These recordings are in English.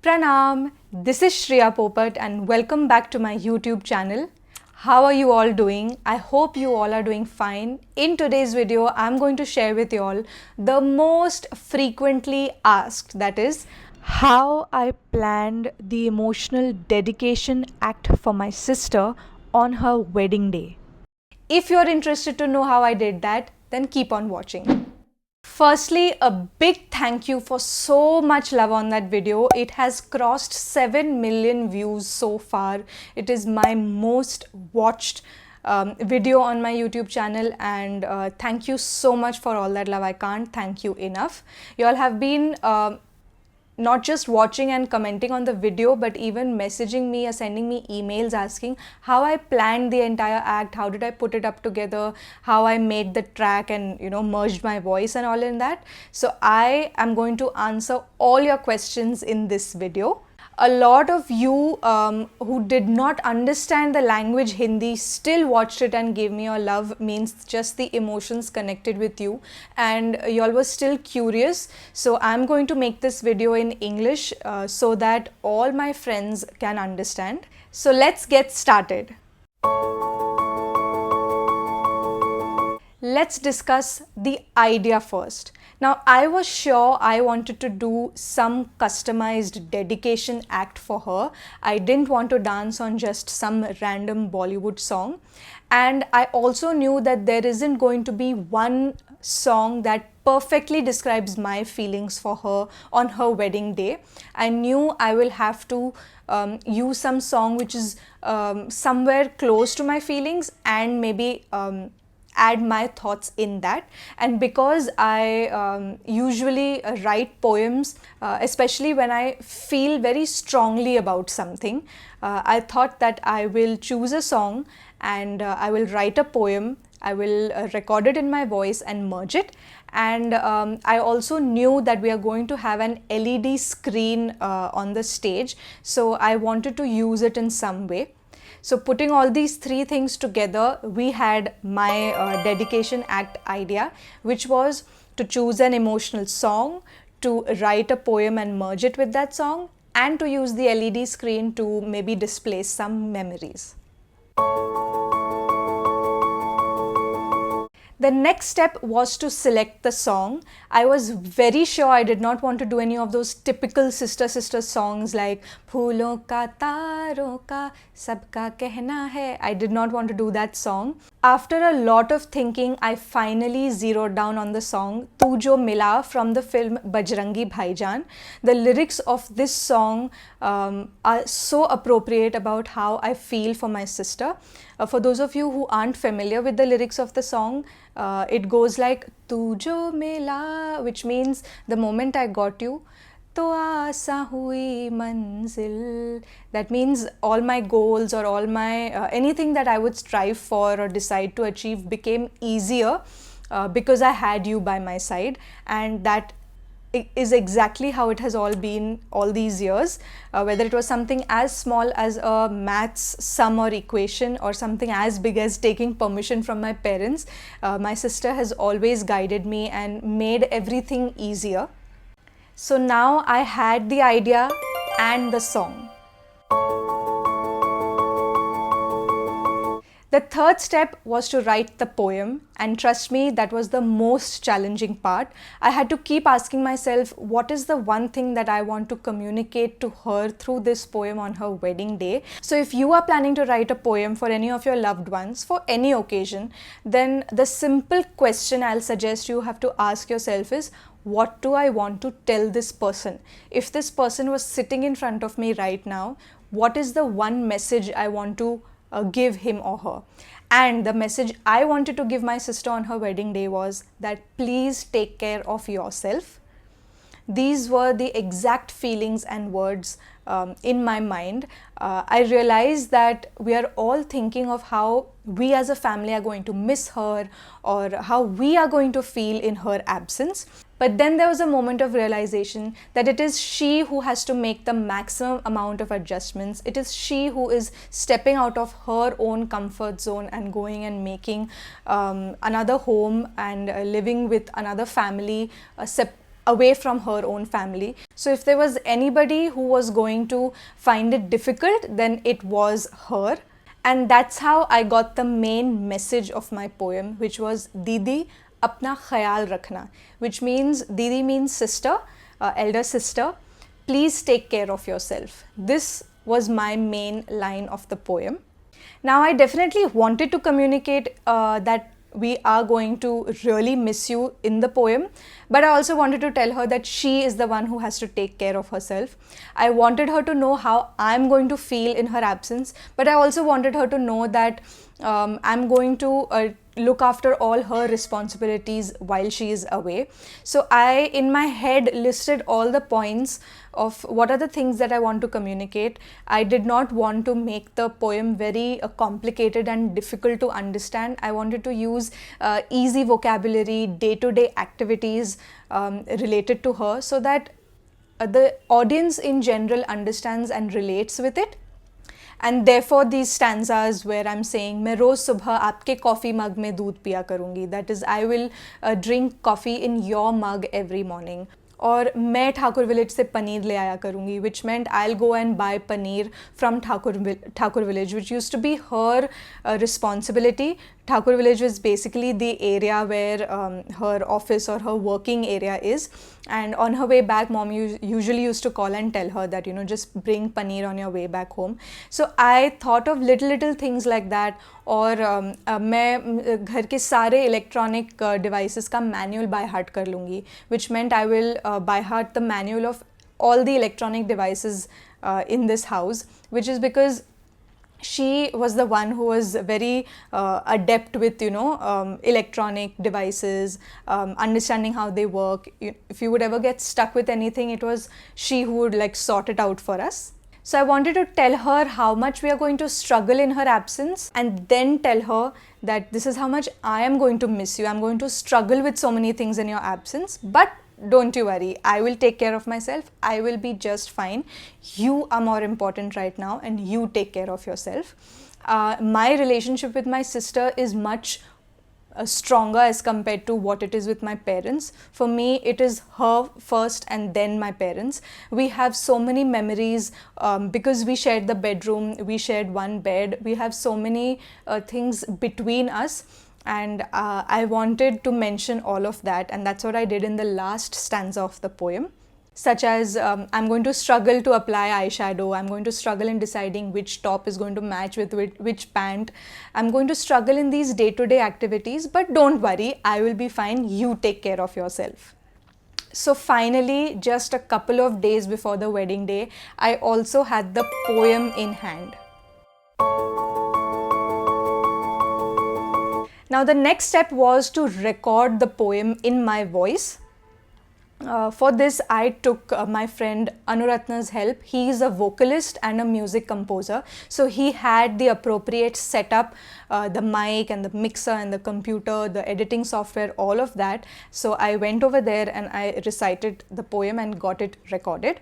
Pranam, this is Shreeyaa Popat and welcome back to my YouTube channel. How are you all doing? I hope you all are doing fine. In today's video, I'm going to share with you all the most frequently asked, that is, how I planned the emotional dedication act for my sister on her wedding day. If you're interested to know how I did that, then keep on watching. Firstly, a big thank you for so much love on that video. It has crossed 7 million views so far. It is my most watched video on my YouTube channel, and thank you so much for all that love. I can't thank you enough. You all have been not just watching and commenting on the video, but even messaging me or sending me emails asking how I planned the entire act, how did I put it up together, how I made the track and merged my voice and all in that. So I am going to answer all your questions in this video. A lot of you who did not understand the language Hindi still watched it and gave me your love, means just the emotions connected with you, and you all were still curious. So I'm going to make this video in English so that all my friends can understand. So let's get started. Let's discuss the idea first. Now, I was sure I wanted to do some customized dedication act for her. I didn't want to dance on just some random Bollywood song. And I also knew that there isn't going to be one song that perfectly describes my feelings for her on her wedding day. I knew I will have to use some song which is somewhere close to my feelings and maybe add my thoughts in that. And because I usually write poems, especially when I feel very strongly about something, I thought that I will choose a song and I will write a poem. I will record it in my voice and merge it. And I also knew that we are going to have an LED screen on the stage, so I wanted to use it in some way. So putting all these three things together, we had my dedication act idea, which was to choose an emotional song, to write a poem and merge it with that song, and to use the LED screen to maybe display some memories. The next step was to select the song. I was very sure I did not want to do any of those typical sister songs like Phoolon ka taron ka sabka kehna hai. I did not want to do that song. After a lot of thinking, I finally zeroed down on the song Tu Jo Mila from the film Bajrangi Bhaijaan. The lyrics of this song are so appropriate about how I feel for my sister. For those of you who aren't familiar with the lyrics of the song, it goes like Tu Jo Mila, which means the moment I got you, to aasa hui manzil. That means all my goals or all my anything that I would strive for or decide to achieve became easier because I had you by my side. And that is exactly how it has all been all these years. Whether it was something as small as a maths sum or equation, or something as big as taking permission from my parents, my sister has always guided me and made everything easier. So now I had the idea and the song. The third step was to write the poem, and trust me, that was the most challenging part. I had to keep asking myself, what is the one thing that I want to communicate to her through this poem on her wedding day? So if you are planning to write a poem for any of your loved ones for any occasion, then the simple question I'll suggest you have to ask yourself is, what do I want to tell this person? If this person was sitting in front of me right now, what is the one message I want to give him or her? And the message I wanted to give my sister on her wedding day was that please take care of yourself. These were the exact feelings and words in my mind. I realized that we are all thinking of how we as a family are going to miss her, or how we are going to feel in her absence. But then there was a moment of realization that it is she who has to make the maximum amount of adjustments. It is she who is stepping out of her own comfort zone and going and making another home and living with another family away from her own family. So if there was anybody who was going to find it difficult, then it was her. And that's how I got the main message of my poem, which was Didi apna khayal rakhna, which means Didi means sister, elder sister. Please take care of yourself. This was my main line of the poem. Now, I definitely wanted to communicate that we are going to really miss you in the poem, but I also wanted to tell her that she is the one who has to take care of herself. I wanted her to know how I'm going to feel in her absence, but I also wanted her to know that I'm going to look after all her responsibilities while she is away. So I, in my head, listed all the points of what are the things that I want to communicate. I did not want to make the poem very complicated and difficult to understand. I wanted to use easy vocabulary, day-to-day activities related to her, so that the audience in general understands and relates with it. And therefore these stanzas where I'm saying मैं रोज सुबह आपके coffee mug में दूध पिया करूँगी, that is I will drink coffee in your mug every morning. और मैं Thakur village से पनीर ले आया करूँगी, which meant I'll go and buy paneer from Thakur village, which used to be her responsibility. Thakur village was basically the area where her office or her working area is, and on her way back mom usually used to call and tell her that, you know, just bring paneer on your way back home. So I thought of little things like that. और मैं घर के सारे electronic devices का manual by heart कर लूँगी, which meant I will by heart the manual of all the electronic devices in this house, which is because she was the one who was very adept with, you know, electronic devices, understanding how they work. If you would ever get stuck with anything, it was she who would like sort it out for us. So I wanted to tell her how much we are going to struggle in her absence, and then tell her that this is how much I am going to miss you. I'm going to struggle with so many things in your absence, but don't you worry, I will take care of myself. I will be just fine. You are more important right now, and you take care of yourself. My relationship with my sister is much stronger as compared to what it is with my parents. For me, it is her first and then my parents. We have so many memories because we shared the bedroom, we shared one bed, we have so many things between us. And I wanted to mention all of that, and that's what I did in the last stanza of the poem. Such as I'm going to struggle to apply eyeshadow, I'm going to struggle in deciding which top is going to match with which pant. I'm going to struggle in these day-to-day activities, but don't worry, I will be fine. You take care of yourself. So finally, just a couple of days before the wedding day, I also had the poem in hand. Now the next step was to record the poem in my voice. For this, I took my friend Anuratna's help. He is a vocalist and a music composer. So he had the appropriate setup, the mic and the mixer and the computer, the editing software, all of that. So I went over there and I recited the poem and got it recorded.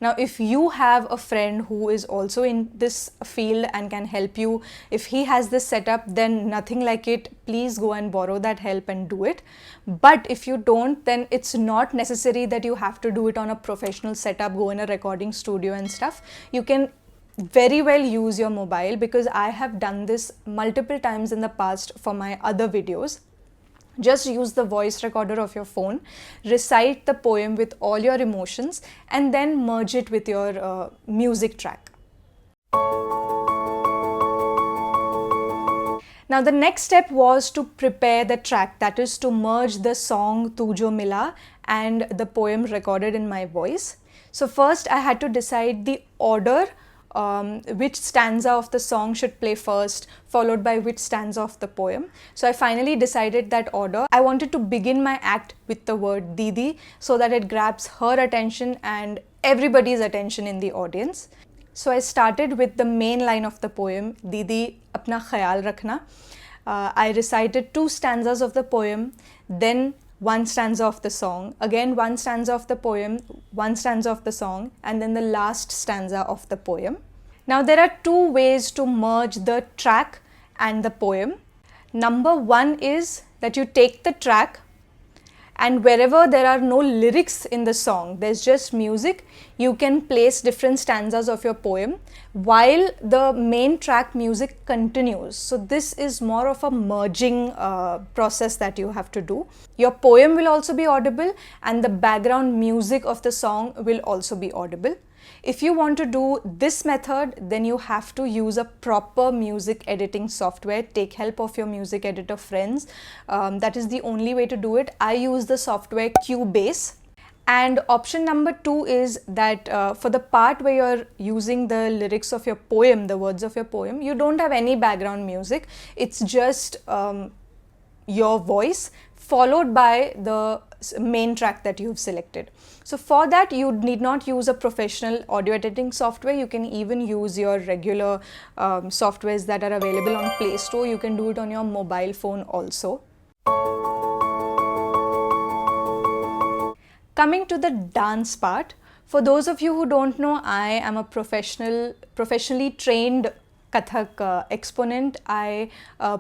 Now, if you have a friend who is also in this field and can help you, if he has this setup, then nothing like it, please go and borrow that help and do it. But if you don't, then it's not necessary that you have to do it on a professional setup, go in a recording studio and stuff. You can very well use your mobile, because I have done this multiple times in the past for my other videos. Just use the voice recorder of your phone, recite the poem with all your emotions, and then merge it with your music track. Now the next step was to prepare the track, that is to merge the song Tu Jo Mila and the poem recorded in my voice. So first I had to decide the order, which stanza of the song should play first, followed by which stanza of the poem. So I finally decided that order. I wanted to begin my act with the word Didi so that it grabs her attention and everybody's attention in the audience. So I started with the main line of the poem, Didi apna khayal rakhna. I recited 2 stanzas of the poem, then 1 stanza of the song, again 1 stanza of the poem, 1 stanza of the song, and then the last stanza of the poem. Now there are 2 ways to merge the track and the poem. Number 1 is that you take the track And wherever there are no lyrics in the song, there's just music, you can place different stanzas of your poem while the main track music continues. So this is more of a merging process that you have to do. Your poem will also be audible and the background music of the song will also be audible. If you want to do this method, then you have to use a proper music editing software. Take help of your music editor friends. That is the only way to do it. I use the software Cubase. And option number 2 is that for the part where you're using the lyrics of your poem, the words of your poem, you don't have any background music. It's just your voice followed by the main track that you've selected. So for that, you need not use a professional audio editing software. You can even use your regular softwares that are available on Play Store. You can do it on your mobile phone also. Coming to the dance part, for those of you who don't know, I am a professionally trained Kathak exponent. I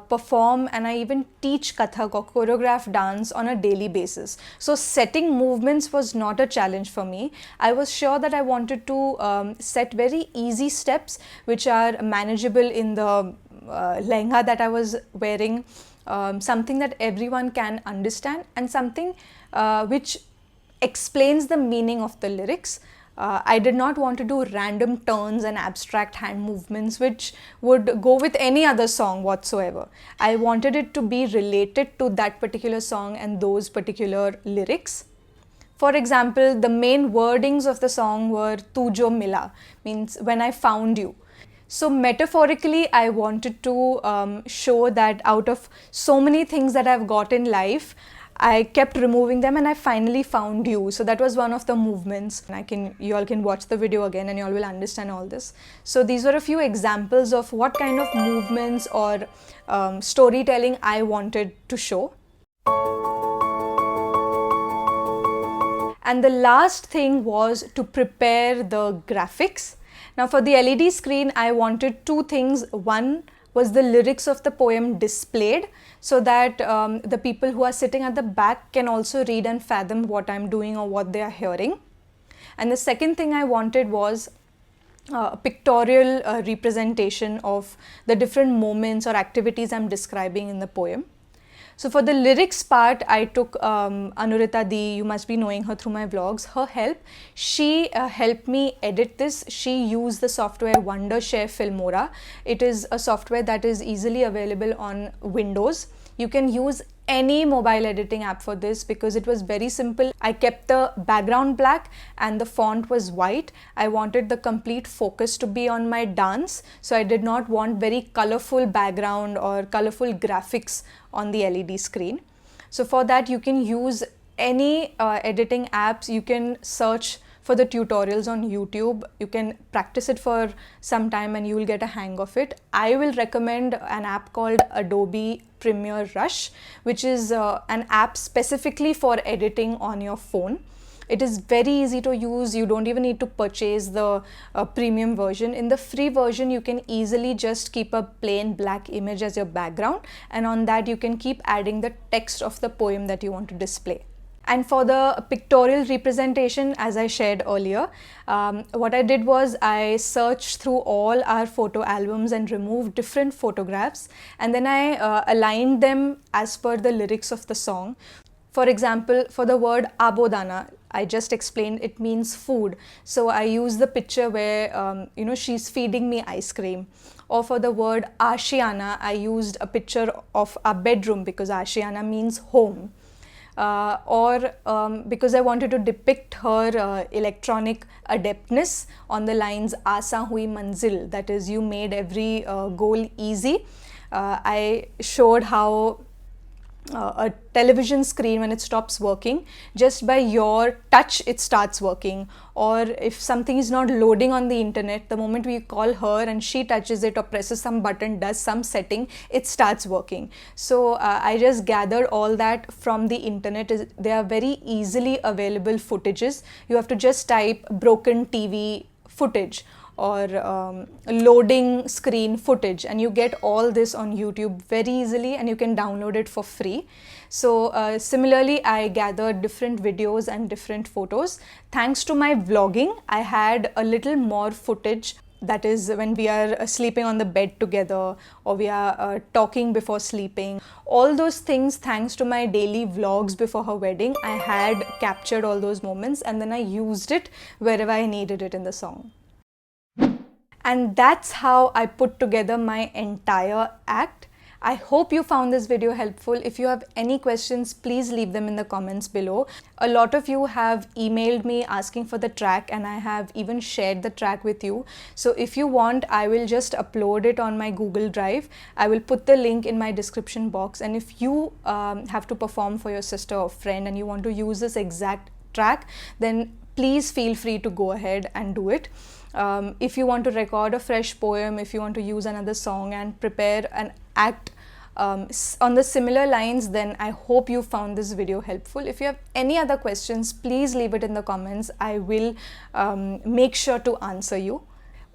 perform and I even teach Kathak or choreograph dance on a daily basis. So setting movements was not a challenge for me. I was sure that I wanted to set very easy steps which are manageable in the lehenga that I was wearing, something that everyone can understand and something which explains the meaning of the lyrics. I did not want to do random turns and abstract hand movements which would go with any other song whatsoever. I wanted it to be related to that particular song and those particular lyrics. For example, the main wordings of the song were "Tu jo mila," means when I found you. So metaphorically, I wanted to show that out of so many things that I've got in life, I kept removing them and I finally found you. So that was one of the movements. You all can watch the video again and you all will understand all this. So these were a few examples of what kind of movements or storytelling I wanted to show. And the last thing was to prepare the graphics. Now for the LED screen, I wanted two things. One was the lyrics of the poem displayed so that the people who are sitting at the back can also read and fathom what I'm doing or what they are hearing. And the second thing I wanted was a pictorial representation of the different moments or activities I'm describing in the poem. So for the lyrics part, I took Anurita Di, you must be knowing her through my vlogs, her help. She helped me edit this. She used the software Wondershare Filmora. It is a software that is easily available on Windows. You can use any mobile editing app for this because it was very simple. I kept the background black and the font was white. I wanted the complete focus to be on my dance, so I did not want very colorful background or colorful graphics on the LED screen. So for that, you can use any editing apps. You can search for the tutorials on YouTube. You can practice it for some time and you will get a hang of it. I will recommend an app called Adobe Premiere Rush, which is an app specifically for editing on your phone. It is very easy to use. You don't even need to purchase the premium version. In the free version, you can easily just keep a plain black image as your background, and on that you can keep adding the text of the poem that you want to display. And for the pictorial representation, as I shared earlier, what I did was I searched through all our photo albums and removed different photographs, and then I aligned them as per the lyrics of the song. For example, for the word abodana, I just explained it means food. So I use the picture where, she's feeding me ice cream. Or for the word ashiana, I used a picture of a bedroom because ashiana means home. Because I wanted to depict her electronic adeptness on the lines "Asa hui manzil," that is, you made every goal easy. I showed how a television screen, when it stops working, just by your touch it starts working. Or if something is not loading on the internet, the moment we call her and she touches it or presses some button, does some setting, it starts working. So I just gathered all that from the internet. They are very easily available footages. You have to just type broken TV footage or loading screen footage, and you get all this on YouTube very easily, and you can download it for free. So similarly, I gathered different videos and different photos. Thanks to my vlogging, I had a little more footage. That is when we are sleeping on the bed together, or we are talking before sleeping. All those things, thanks to my daily vlogs before her wedding, I had captured all those moments, and then I used it wherever I needed it in the song. And that's how I put together my entire act. I hope you found this video helpful. If you have any questions, please leave them in the comments below. A lot of you have emailed me asking for the track, and I have even shared the track with you. So if you want, I will just upload it on my Google Drive. I will put the link in my description box, and if you have to perform for your sister or friend and you want to use this exact track, then please feel free to go ahead and do it. If you want to record a fresh poem, if you want to use another song and prepare an act on the similar lines, then I hope you found this video helpful. If you have any other questions, please leave it in the comments. I will make sure to answer you.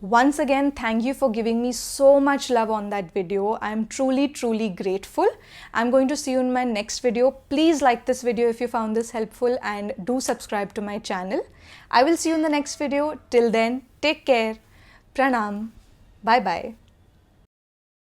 Once again, thank you for giving me so much love on that video. I'm truly grateful. I'm going to see you in my next video. Please like this video if you found this helpful, and do subscribe to my channel. I will see you in the next video. Till then, take care. Pranam. Bye bye.